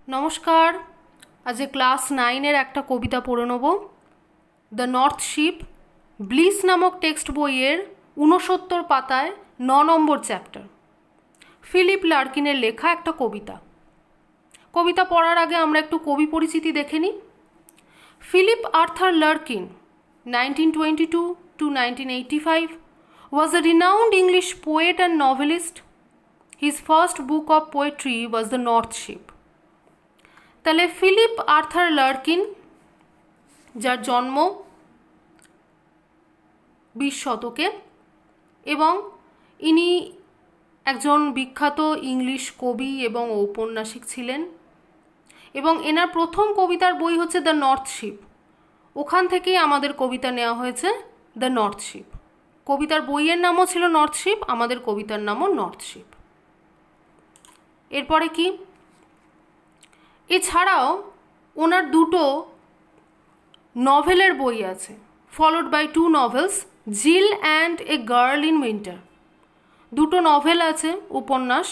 নমস্কার। আজ ক্লাস 9-এর একটা কবিতা পড়ে নেব। দ্য নর্থ শিপ, ব্লিস নামক টেক্সট বইয়ের 69 পাতায় 9 নম্বর চ্যাপ্টার। ফিলিপ লার্কিনের লেখা একটা কবিতা। কবিতা পড়ার আগে আমরা একটু কবি পরিচিতি দেখে নিই। Philip Arthur Larkin, 1922 to 1985, was a renowned English poet and novelist. His first book of poetry was The North Ship. তাহলে ফিলিপ আর্থার লার্কিন, যার জন্ম 20 শতকে এবং ইনি একজন বিখ্যাত ইংলিশ কবি এবং ঔপন্যাসিক ছিলেন, এবং এনার প্রথম কবিতার বই হচ্ছে দ্য নর্থ শিপ। ওখান থেকেই আমাদের কবিতা নেওয়া হয়েছে দ্য নর্থ শিপ। কবিতার বইয়ের নামও ছিল নর্থ শিপ, আমাদের কবিতার নামও নর্থ শিপ। এরপরে কি, এছাড়াও ওনার দুটো নভেলের বই আছে, followed by 2 novels, Jill and a girl in winter. দুটো নভেল আছে, উপন্যাস,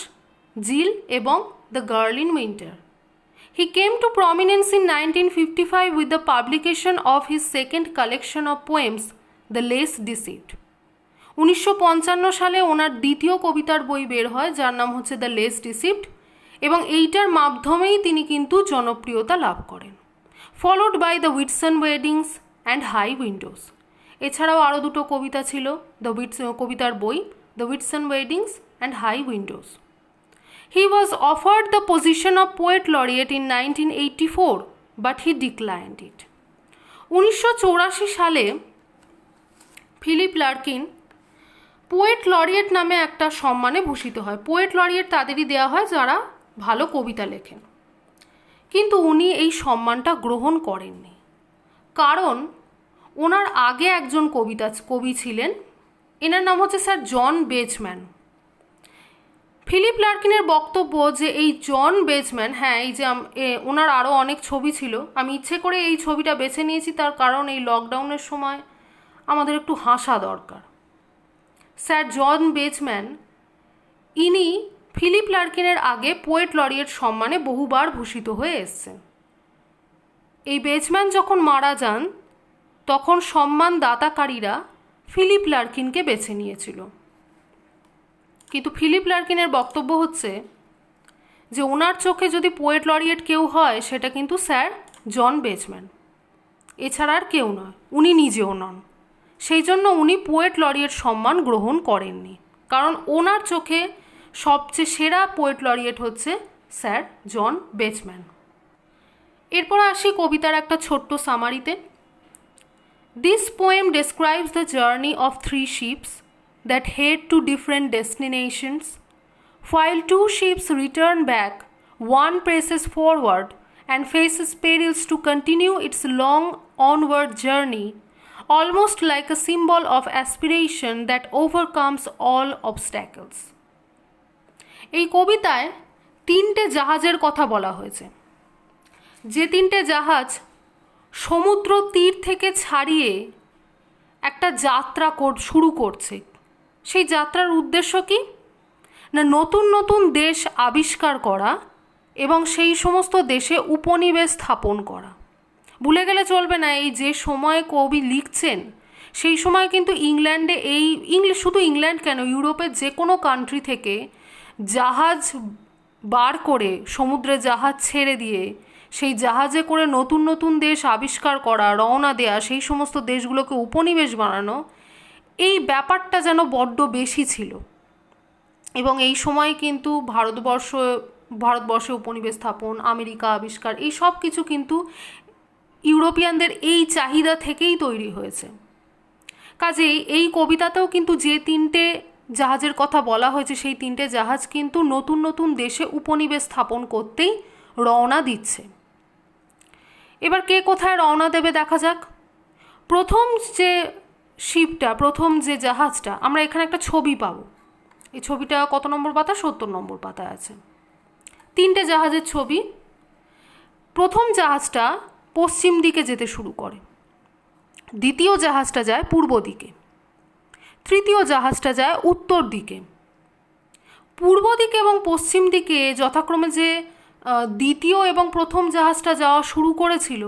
জিল এবং the girl in winter. He came to prominence in 1955 with the publication of his second collection of poems the less deceived. 1955 সালে ওনার দ্বিতীয় কবিতার বই বের হয়, যার নাম হচ্ছে দ্য লেস ডিসিভড, এবং এইটার মাধ্যমেই তিনি কিন্তু জনপ্রিয়তা লাভ করেন। Followed by the Whitsun weddings and high windows. এছাড়াও আরও দুটো কবিতা ছিল কবিতার বই, the Whitsun weddings and high windows. He was offered the position of poet laureate in 1984, but he declined it. 1984 সালে ফিলিপ লার্কিন পোয়েট লরিয়েট নামে একটা সম্মানে ভূষিত হয়। পোয়েট লরিয়েট তাদেরই দেওয়া হয় যারা ভালো কবিতা লেখেন, কিন্তু উনি এই সম্মানটা গ্রহণ করেননি, কারণ ওনার আগে একজন কবি ছিলেন, এনার নাম হচ্ছে স্যার জন বেচম্যান। ফিলিপ লার্কিনের বক্তব্য যে এই জন বেচম্যান, হ্যাঁ, এই যে ওনার আরও অনেক ছবি ছিল, আমি ইচ্ছে করে এই ছবিটা বেছে নিয়েছি তার কারণ এই লকডাউনের সময় আমাদের একটু হাসা দরকার। স্যার জন বেচম্যান, ইনি ফিলিপ লার্কিনের আগে পোয়েট লরিয়েট সম্মানে বহুবার ভূষিত হয়ে এসছেন। এই বেচম্যান যখন মারা যান তখন সম্মান দাতাকারীরা ফিলিপ লার্কিনকে বেছে নিয়েছিল, কিন্তু ফিলিপ লার্কিনের বক্তব্য হচ্ছে যে ওনার চোখে যদি পোয়েট লরিয়েট কেউ হয় সেটা কিন্তু স্যার জন বেচম্যান, এছাড়া আর কেউ নয়, উনি নিজেও নন। সেই জন্য উনি পোয়েট লরিয়েট সম্মান গ্রহণ করেননি, কারণ ওনার চোখে সবচেয়ে সেরা পোয়েট লরিয়েট হচ্ছে স্যার জন বেচম্যান। এরপর আসি কবিতার একটা ছোট্ট সামারিতে। This poem describes the journey of 3 ships that head to different destinations. While 2 ships return back, one presses forward and faces perils to continue its long onward journey, almost like a symbol of aspiration that overcomes all obstacles. এই কবিতায় 3টে জাহাজের কথা বলা হয়েছে, যে 3টে জাহাজ সমুদ্র তীর থেকে ছাড়িয়ে একটা যাত্রা শুরু করছে। সেই যাত্রার উদ্দেশ্য কি না, নতুন নতুন দেশ আবিষ্কার করা এবং সেই সমস্ত দেশে উপনিবেশ স্থাপন করা। ভুলে গেলে চলবে না, এই যে সময়ে কবি লিখছেন সেই সময় কিন্তু ইংল্যান্ডে, শুধু ইংল্যান্ড কেন, ইউরোপের যে কোনো কান্ট্রি থেকে জাহাজ বার করে, সমুদ্রে জাহাজ ছেড়ে দিয়ে সেই জাহাজে করে নতুন নতুন দেশ আবিষ্কার করা, রওনা দেয়া, সেই সমস্ত দেশগুলোকে উপনিবেশ বানানো, এই ব্যাপারটা যেন বড্ড বেশি ছিল। এবং এই সময় কিন্তু ভারতবর্ষে উপনিবেশ স্থাপন, আমেরিকা আবিষ্কার, এই সব কিছু কিন্তু ইউরোপিয়ানদের এই চাহিদা থেকেই তৈরি হয়েছে। কাজেই এই কবিতাতেও কিন্তু যে 3টে জাহাজের কথা বলা হয়েছে সেই 3টে জাহাজ কিন্তু নতুন নতুন দেশে উপনিবেশ স্থাপন করতেই রওনা দিচ্ছে। এবার কে কোথায় রওনা দেবে দেখা যাক। প্রথম যে শিপটা, প্রথম যে জাহাজটা, আমরা এখানে একটা ছবি পাবো। এই ছবিটা কত নম্বর পাতা? 70 নম্বর পাতায় আছে। 3টে জাহাজের ছবি। প্রথম জাহাজটা পশ্চিম দিকে যেতে শুরু করে, দ্বিতীয় জাহাজটা যায় পূর্ব দিকে, তৃতীয় জাহাজটা যায় উত্তর দিকে। পূর্ব দিকে এবং পশ্চিম দিকে যথাক্রমে যে দ্বিতীয় এবং প্রথম জাহাজটা যাওয়া শুরু করেছিল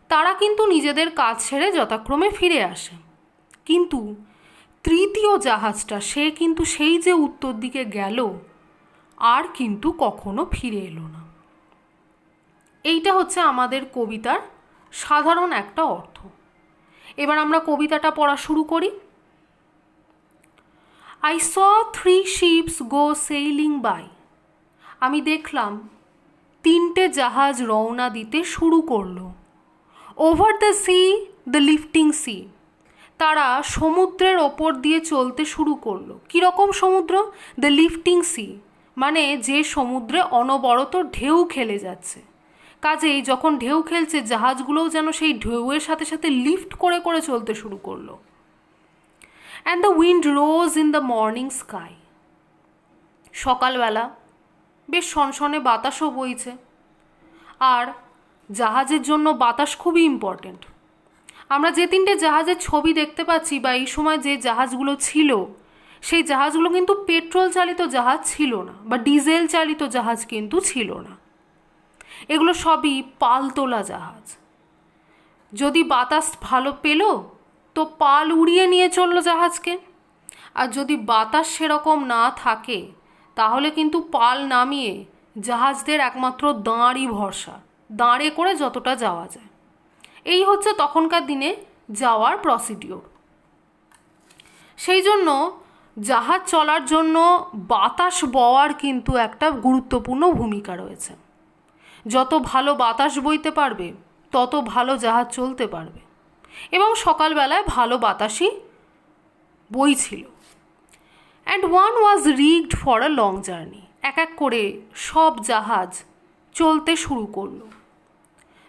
তারা কিন্তু নিজেদের কাজ ছেড়ে যথাক্রমে ফিরে আসে, কিন্তু তৃতীয় জাহাজটা সে কিন্তু সেই যে উত্তর দিকে গেল আর কিন্তু কখনো ফিরে এলো না। এইটা হচ্ছে আমাদের কবিতার সাধারণ একটা অর্থ। এবার আমরা কবিতাটা পড়া শুরু করি। I saw 3 ships go sailing by. আমি দেখলাম 3টে জাহাজ রওনা দিতে শুরু করলো। Over the sea, the lifting sea. তারা সমুদ্রের ওপর দিয়ে চলতে শুরু করলো। কীরকম সমুদ্র? দ্য লিফটিং সি, মানে যে সমুদ্রে অনবরত ঢেউ খেলে যাচ্ছে। কাজেই যখন ঢেউ খেলছে জাহাজগুলোও যেন সেই ঢেউয়ের সাথে সাথে লিফট করে করে চলতে শুরু করলো। And the wind rose in the morning sky. সকালবেলা বেশ সনসনে বাতাসও বইছে, আর জাহাজের জন্য বাতাস খুবই ইম্পর্টেন্ট। আমরা যে 3টে জাহাজের ছবি দেখতে পাচ্ছি বা এই সময় যে জাহাজগুলো ছিল সেই জাহাজগুলো কিন্তু পেট্রোল চালিত জাহাজ ছিল না, বা ডিজেল চালিত জাহাজ কিন্তু ছিল না। এগুলো সবই পালতোলা জাহাজ। যদি বাতাস ভালো পেল তো পাল উড়িয়ে নিয়ে চললো জাহাজকে, আর যদি বাতাস সেরকম না থাকে তাহলে কিন্তু পাল নামিয়ে জাহাজদের একমাত্র দাঁড়ই ভরসা, দাঁড়ে করে যতটা যাওয়া যায়। এই হচ্ছে তখনকার দিনে যাওয়ার প্রসিডিওর। সেই জন্য জাহাজ চলার জন্য বাতাস বওয়ার কিন্তু একটা গুরুত্বপূর্ণ ভূমিকা রয়েছে। যত ভালো বাতাস বইতে পারবে তত ভালো জাহাজ চলতে পারবে, এবং সকালবেলায় ভালো বাতাসই বইছিল। And one was rigged for a long journey. এক এক করে সব জাহাজ চলতে শুরু করলো।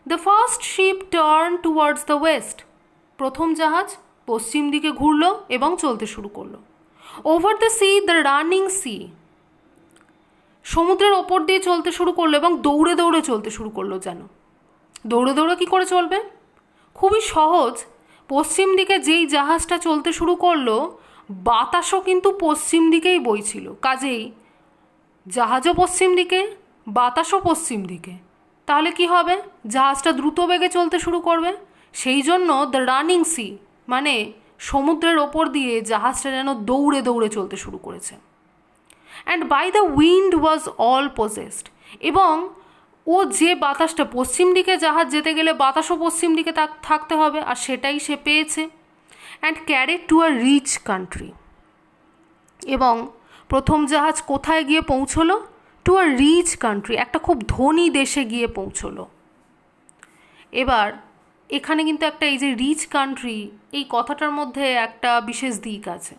The first ship turn towards the west. প্রথম জাহাজ পশ্চিম দিকে ঘুরলো এবং চলতে শুরু করলো। Over the sea, the running sea. সমুদ্রের ওপর দিয়ে চলতে শুরু করলো এবং দৌড়ে দৌড়ে চলতে শুরু করলো। যেন দৌড়ে দৌড়ে কী করে চলবে? খুবই সহজ। পশ্চিম দিকে যেই জাহাজটা চলতে শুরু করলো বাতাসও কিন্তু পশ্চিম দিকেই বইছিল, কাজেই জাহাজও পশ্চিম দিকে, বাতাসও পশ্চিম দিকে। তাহলে কি হবে? জাহাজটা দ্রুত বেগে চলতে শুরু করবে। সেই জন্য দ্য রানিং সি, মানে সমুদ্রের ওপর দিয়ে জাহাজটা যেন দৌড়ে দৌড়ে চলতে শুরু করেছে। And by the wind was all possessed. এবং ও যে বাতাসটা, পশ্চিম দিকে জাহাজ যেতে গেলে বাতাসও পশ্চিম দিকে থাকতে হবে, আর সেটাই সে পেয়েছে। And carried to a rich country. এবং প্রথম জাহাজ কোথায় গিয়ে পৌঁছলো? টু আ রিচ কান্ট্রি, একটা খুব ধনী দেশে গিয়ে পৌঁছলো। এবার এখানে কিন্তু একটা, এই যে রিচ কান্ট্রি, এই কথাটার মধ্যে একটা বিশেষ দিক আছে।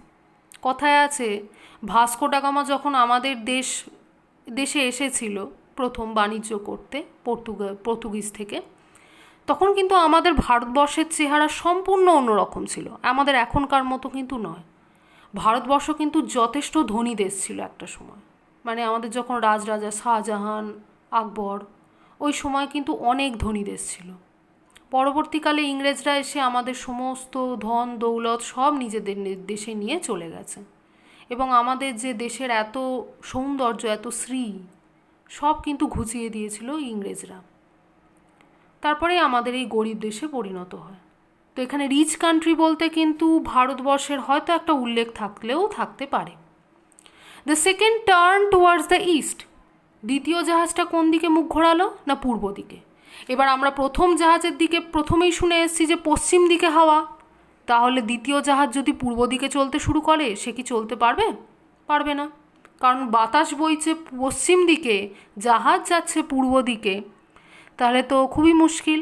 কথায় আছে, ভাস্কো ডা গামা যখন আমাদের দেশে এসেছিল প্রথম বাণিজ্য করতে পর্তুগিজ থেকে, তখন কিন্তু আমাদের ভারতবর্ষের চেহারা সম্পূর্ণ অন্যরকম ছিল, আমাদের এখনকার মতো কিন্তু নয়। ভারতবর্ষ কিন্তু যথেষ্ট ধনী দেশ ছিল একটা সময়, মানে আমাদের যখন রাজরাজা শাহজাহান, আকবর, ওই সময় কিন্তু অনেক ধনী দেশ ছিল। পরবর্তীকালে ইংরেজরা এসে আমাদের সমস্ত ধন দৌলত সব নিজেদের দেশে নিয়ে চলে গেছে, এবং আমাদের যে দেশের এত সৌন্দর্য, এত শ্রী, সব কিন্তু ঘুচিয়ে দিয়েছিল ইংরেজরা। তারপরেই আমাদের এই গরিব দেশে পরিণত হয়। তো এখানে রিচ কান্ট্রি বলতে কিন্তু ভারতবর্ষের হয়তো একটা উল্লেখ থাকলেও থাকতে পারে। The second turn towards the east. দ্বিতীয় জাহাজটা কোন দিকে মুখ ঘোরালো? না পূর্ব দিকে। এবার আমরা প্রথম জাহাজের দিকে প্রথমেই শুনে এসেছি যে পশ্চিম দিকে হাওয়া, তাহলে দ্বিতীয় জাহাজ যদি পূর্ব দিকে চলতে শুরু করে সে কি চলতে পারবে? পারবে না, কারণ বাতাস বইছে পশ্চিম দিকে, জাহাজ যাচ্ছে পূর্ব দিকে, তাহলে তো খুবই মুশকিল।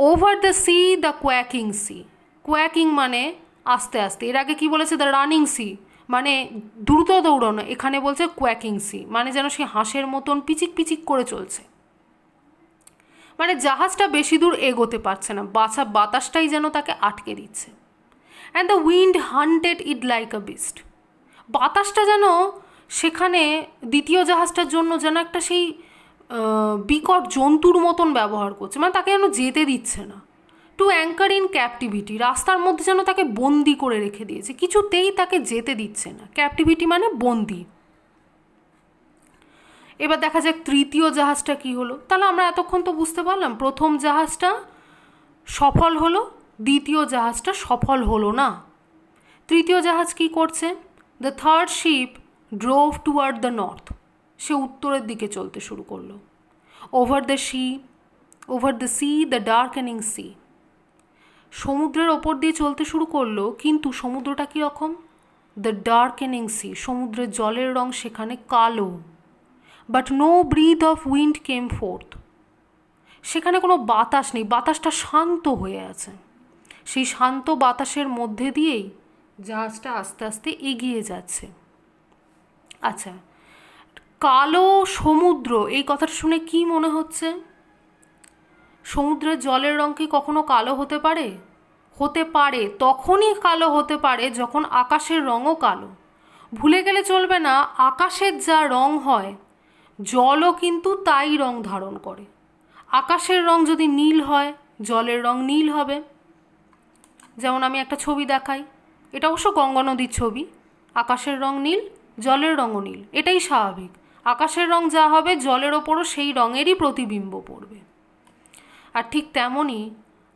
Over the sea, the quaking sea. Quaking মানে আস্তে আস্তে, এর আগে কি বলেছে? দ্য রানিং সি, মানে দ্রুত দৌড়ানো, এখানে বলছে কোয়াকিং সি, মানে যেন সে হাঁসের মতন পিচিক পিচিক করে চলছে, মানে জাহাজটা বেশি দূর এগোতে পারছে না, বাতাসটাই যেন তাকে আটকে দিচ্ছে। And the wind hunted it like a beast. বাতাসটা যেন সেখানে দ্বিতীয় জাহাজটার জন্য যেন একটা সেই বিকট জন্তুর মতন ব্যবহার করছে, মানে তাকে যেন যেতে দিচ্ছে না। টু অ্যাঙ্কার ইন ক্যাপটিভিটি, রাস্তার মধ্যে যেন তাকে বন্দি করে রেখে দিয়েছে, কিছুতেই তাকে যেতে দিচ্ছে না। ক্যাপটিভিটি মানে বন্দি। এবার দেখা যাক তৃতীয় জাহাজটা কি হলো। তাহলে আমরা এতক্ষণ তো বুঝতে পারলাম প্রথম জাহাজটা সফল হলো, দ্বিতীয় জাহাজটা সফল হলো না। তৃতীয় জাহাজ কি করছে? The third ship drove toward the north, সে উত্তরের দিকে চলতে শুরু করলো। Over the sea the darkening sea, সমুদ্রের ওপর দিয়ে চলতে শুরু করলো, কিন্তু সমুদ্রটা কীরকম? দ্য ডার্কেনিং সি, সমুদ্রের জলের রং সেখানে কালো। But no breath of wind came forth, সেখানে কোনো বাতাস নেই, বাতাসটা শান্ত হয়ে আছে। সেই শান্ত বাতাসের মধ্যে দিয়েই জাহাজটা আস্তে আস্তে এগিয়ে যাচ্ছে। আচ্ছা, কালো সমুদ্র, এই কথাটা শুনে কি মনে হচ্ছে? সমুদ্রের জলের রং কি কখনো কালো হতে পারে? হতে পারে, তখনই কালো হতে পারে যখন আকাশের রঙও কালো। ভুলে গেলে চলবে না, আকাশের যা রং হয় জলও কিন্তু তাই রং ধারণ করে। আকাশের রং যদি নীল হয়, জলের রং নীল হবে। যেমন আমি একটা ছবি দেখাই, এটা অবশ্য গঙ্গা নদীর ছবি। আকাশের রং নীল, জলের রঙও নীল, এটাই স্বাভাবিক। আকাশের রং যা হবে জলের ওপরও সেই রঙেরই প্রতিবিম্ব পড়বে। আর ঠিক তেমনই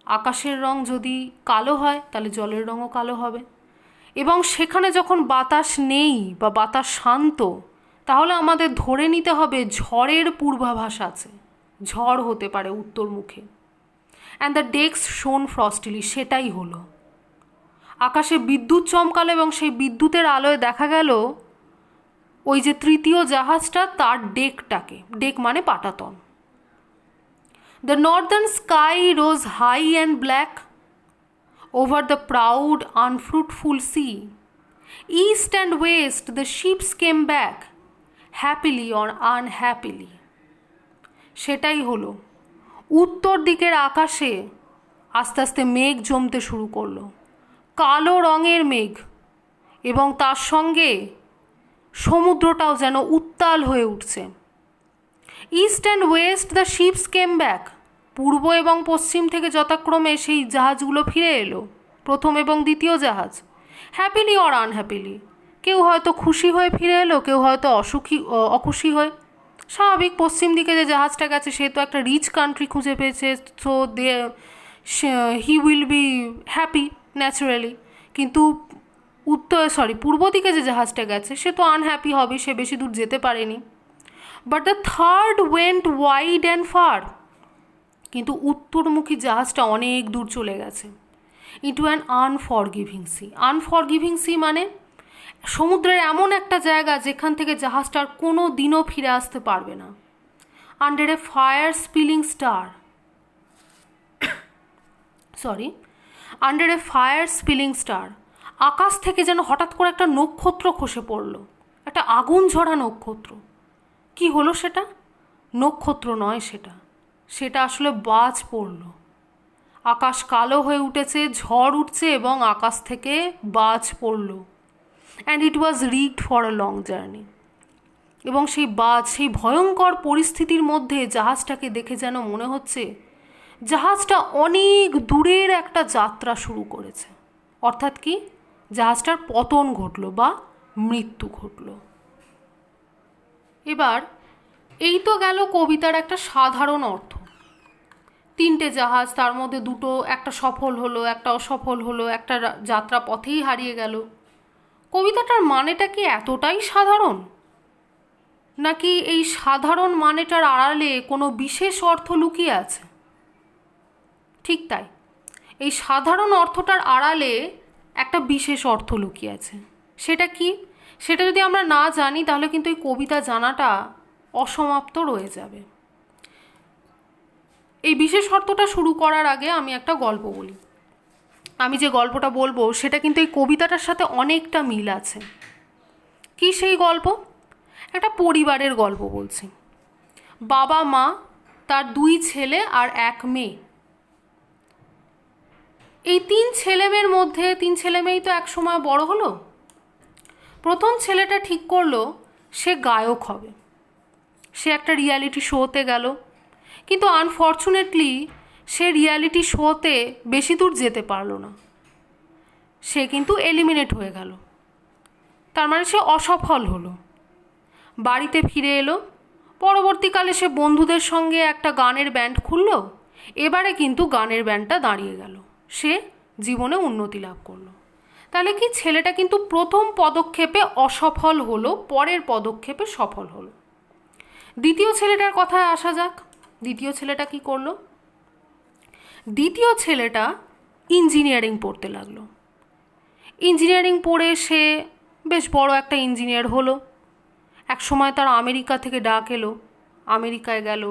আকাশের রং যদি কালো হয় তাহলে জলের রঙও কালো হবে। এবং সেখানে যখন বাতাস নেই বা বাতাস শান্ত, তাহলে আমাদের ধরে নিতে হবে ঝড়ের পূর্বাভাস আছে, ঝড় হতে পারে উত্তর মুখে। অ্যান্ড দ্য ডেক্স শোন ফ্রস্টিলি, সেটাই হলো। আকাশে বিদ্যুৎ চমকালো এবং সেই বিদ্যুতের আলোয় দেখা গেল ওই যে তৃতীয় জাহাজটা, তার ডেকটাকে, ডেক মানে পাটাতন। The northern sky rose high and black over the proud, unfruitful sea. East and west the ships came back, happily or unhappily. সেটাই হলো, উত্তর দিকের আকাশে আস্তে আস্তে মেঘ জমতে শুরু করলো, কালো রঙের মেঘ, এবং তার সঙ্গে সমুদ্রটাও যেন উত্তাল হয়ে উঠছে। East and West the ships came back, পূর্ব এবং পশ্চিম থেকে যথাক্রমে সেই জাহাজগুলো ফিরে এলো, প্রথম এবং দ্বিতীয় জাহাজ। হ্যাপিলি অর আনহ্যাপিলি, কেউ হয়তো খুশি হয়ে ফিরে এলো, কেউ হয়তো অখুশি হয়ে। স্বাভাবিক, পশ্চিম দিকে যে জাহাজটা গেছে সে তো একটা রিচ কান্ট্রি খুঁজে পেয়েছে, so he will be happy naturally. কিন্তু পূর্ব দিকে যে জাহাজটা গেছে সে তো আনহ্যাপি হবে, সে বেশি দূর যেতে পারেনি। But the third went wide and far, কিন্তু উত্তরমুখী জাহাজটা অনেক দূর চলে গেছে। Into an unforgiving sea, unforgiving sea মানে সমুদ্রের এমন একটা জায়গা যেখান থেকে জাহাজটা আর কোনো দিনও ফিরে আসতে পারবে না। আন্ডার এ ফায়ার স্পিলিং স্টার, আন্ডার এ ফায়ার স্পিলিং স্টার, আকাশ থেকে যেন হঠাৎ করে একটা নক্ষত্র খসে পড়ল, একটা আগুন ঝরা নক্ষত্র। কি হলো সেটা? নক্ষত্র নয়, সেটা আসলে বাজ পড়ল। আকাশ কালো হয়ে উঠেছে, ঝড় উঠছে এবং আকাশ থেকে বাজ পড়ল। And it was rigged for a long journey, এবং সেই বাজ, সেই ভয়ঙ্কর পরিস্থিতির মধ্যে জাহাজটাকে দেখে যেন মনে হচ্ছে জাহাজটা অনেক দূরের একটা যাত্রা শুরু করেছে। অর্থাৎ কি, জাহাজটার পতন ঘটল বা মৃত্যু ঘটল। এবার এই তো গেল কবিতার একটা সাধারণ অর্থ। তিনটে জাহাজ, তার মধ্যে দুটো, একটা সফল হলো, একটা অসফল হলো, একটা যাত্রা পথেই হারিয়ে গেল। কবিতাটার মানেটা কি এতটাই সাধারণ, নাকি এই সাধারণ মানেটার আড়ালে কোনো বিশেষ অর্থ লুকিয়ে আছে? ঠিক তাই, এই সাধারণ অর্থটার আড়ালে একটা বিশেষ অর্থ লুকিয়ে আছে। সেটা কি, সেটা যদি আমরা না জানি তাহলে কিন্তু এই কবিতা জানাটা অসমাপ্ত রয়ে যাবে। এই বিশেষ অর্থটা শুরু করার আগে আমি একটা গল্প বলি। আমি যে গল্পটা বলবো সেটা কিন্তু এই কবিতাটার সাথে অনেকটা মিল আছে। কি সেই গল্প? একটা পরিবারের গল্প বলছি। বাবা মা, তার 2 ছেলে আর 1 মেয়ে। এই 3 ছেলেমেয়ের মধ্যে 3 ছেলেমেয়েই তো এক সময় বড় হলো। প্রথম ছেলেটা ঠিক করলো সে গায়ক হবে, সে একটা রিয়ালিটি শোতে গেল, কিন্তু আনফর্চুনেটলি সে রিয়ালিটি শোতে বেশি দূর যেতে পারলো না, সে কিন্তু এলিমিনেট হয়ে গেল। তার মানে সে অসফল হলো। বাড়িতে ফিরে এলো, পরবর্তীকালে সে বন্ধুদের সঙ্গে একটা গানের ব্যান্ড খুললো। এবারে কিন্তু গানের ব্যান্ডটা দাঁড়িয়ে গেল, সে জীবনে উন্নতি লাভ করলো। তাহলে কি ছেলেটা কিন্তু প্রথম পদক্ষেপে অসফল হলো, পরের পদক্ষেপে সফল হলো। দ্বিতীয় ছেলেটার কথায় আসা যাক। দ্বিতীয় ছেলেটা কি করলো? দ্বিতীয় ছেলেটা ইঞ্জিনিয়ারিং পড়তে লাগলো। ইঞ্জিনিয়ারিং পড়ে সে বেশ বড় একটা ইঞ্জিনিয়ার হলো। এক সময় তার আমেরিকা থেকে ডাক এলো, আমেরিকায় গেল,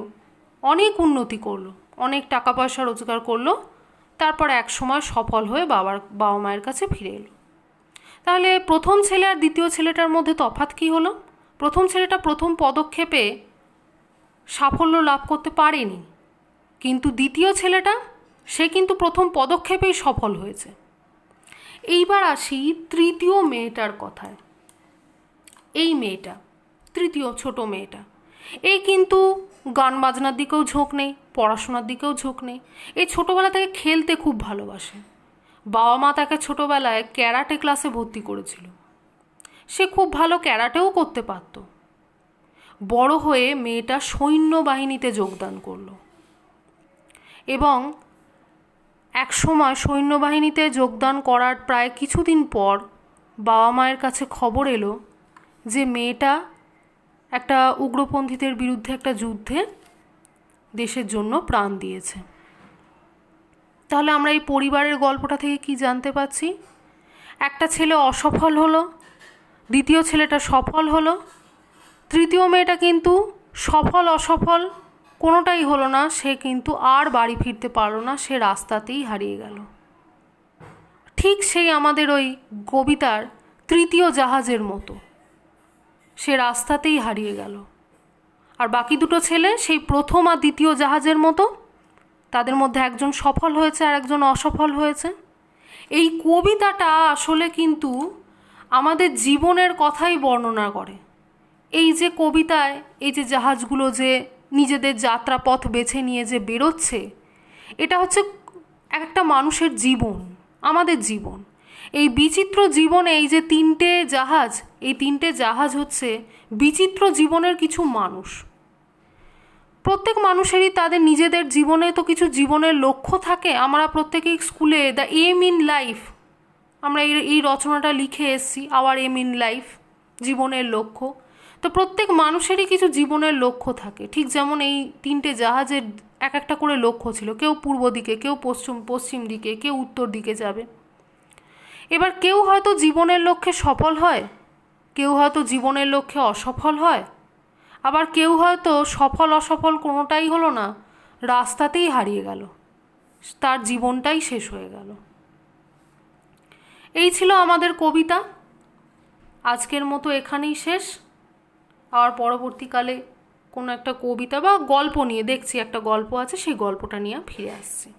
অনেক উন্নতি করলো, অনেক টাকা পয়সা রোজগার করলো। তারপর এক সময় সফল হয়ে বাবা মায়ের কাছে ফিরে এলো। তাহলে প্রথম ছেলে আর দ্বিতীয় ছেলেটার মধ্যে তফাৎ কী হলো? প্রথম ছেলেটা প্রথম পদক্ষেপে সাফল্য লাভ করতে পারেনি, কিন্তু দ্বিতীয় ছেলেটা সে কিন্তু প্রথম পদক্ষেপেই সফল হয়েছে। এইবার আসি তৃতীয় মেয়েটার কথায়। এই মেয়েটা, তৃতীয় ছোট মেয়েটা, এই কিন্তু গান বাজনার দিকেও ঝোঁক নেই, পড়াশোনার দিকেও ঝোঁক নেই। এই ছোটোবেলা থেকে খেলতে খুব ভালোবাসে। বাবা মা তাকে ছোটোবেলায় ক্যারাটে ক্লাসে ভর্তি করেছিল। সে খুব ভালো ক্যারাটেও করতে পারত। বড় হয়ে মেয়েটা সৈন্যবাহিনীতে যোগদান করলো এবং এক সময় সৈন্যবাহিনীতে যোগদান করার প্রায় কিছুদিন পর বাবা মায়ের কাছে খবর এলো যে মেয়েটা একটা উগ্রপন্থীদের বিরুদ্ধে একটা যুদ্ধে দেশের জন্য প্রাণ দিয়েছে। তাহলে আমরা এই পরিবারের গল্পটা থেকে কি জানতে পারছি? একটা ছেলে অসফল হলো, দ্বিতীয় ছেলেটা সফল হলো, তৃতীয় মেয়েটা কিন্তু সফল অসফল কোনোটাই হলো না, সে কিন্তু আর বাড়ি ফিরতে পারলো না, সে রাস্তাতেই হারিয়ে গেল। ঠিক সেই আমাদের ওই কবিতার তৃতীয় জাহাজের মতো, সে রাস্তাতেই হারিয়ে গেল। আর বাকি দুটো ছেলে সেই প্রথম আর দ্বিতীয় জাহাজের মতো, তাদের মধ্যে একজন সফল হয়েছে আর একজন অসফল হয়েছে। এই কবিতাটা আসলে কিন্তু আমাদের জীবনের কথাই বর্ণনা করে। এই যে কবিতায় এই যে জাহাজগুলো যে নিজেদের যাত্রাপথ বেছে নিয়ে যে বেরোচ্ছে, এটা হচ্ছে একটা মানুষের জীবন, আমাদের জীবন। এই বিচিত্র জীবনে এই যে তিনটে জাহাজ হচ্ছে বিচিত্র জীবনের কিছু মানুষ। প্রত্যেক মানুষেরই তাদের নিজেদের জীবনে তো কিছু জীবনের লক্ষ্য থাকে। আমরা প্রত্যেকেই স্কুলে দ্য এম ইন লাইফ, আমরা এই রচনাটা লিখে এসেছি, আওয়ার এম ইন লাইফ, জীবনের লক্ষ্য। তো প্রত্যেক মানুষেরই কিছু জীবনের লক্ষ্য থাকে। ঠিক যেমন এই তিনটে জাহাজের এক একটা করে লক্ষ্য ছিল, কেউ পূর্ব দিকে, কেউ পশ্চিম দিকে, কেউ উত্তর দিকে যাবে। এবার কেউ হয়তো জীবনের লক্ষ্যে সফল হয়, কেউ হয়তো জীবনের লক্ষ্যে অসফল হয়, আবার কেউ হয়তো সফল অসফল কোনোটাই হলো না, রাস্তাতেই হারিয়ে গেল, তার জীবনটাই শেষ হয়ে গেল। এই ছিল আমাদের কবিতা। আজকের মতো এখানেই শেষ। আর পরবর্তীকালে কোনো একটা কবিতা বা গল্প নিয়ে দেখছি, একটা গল্প আছে, সেই গল্পটা নিয়ে ফিরে আসছি।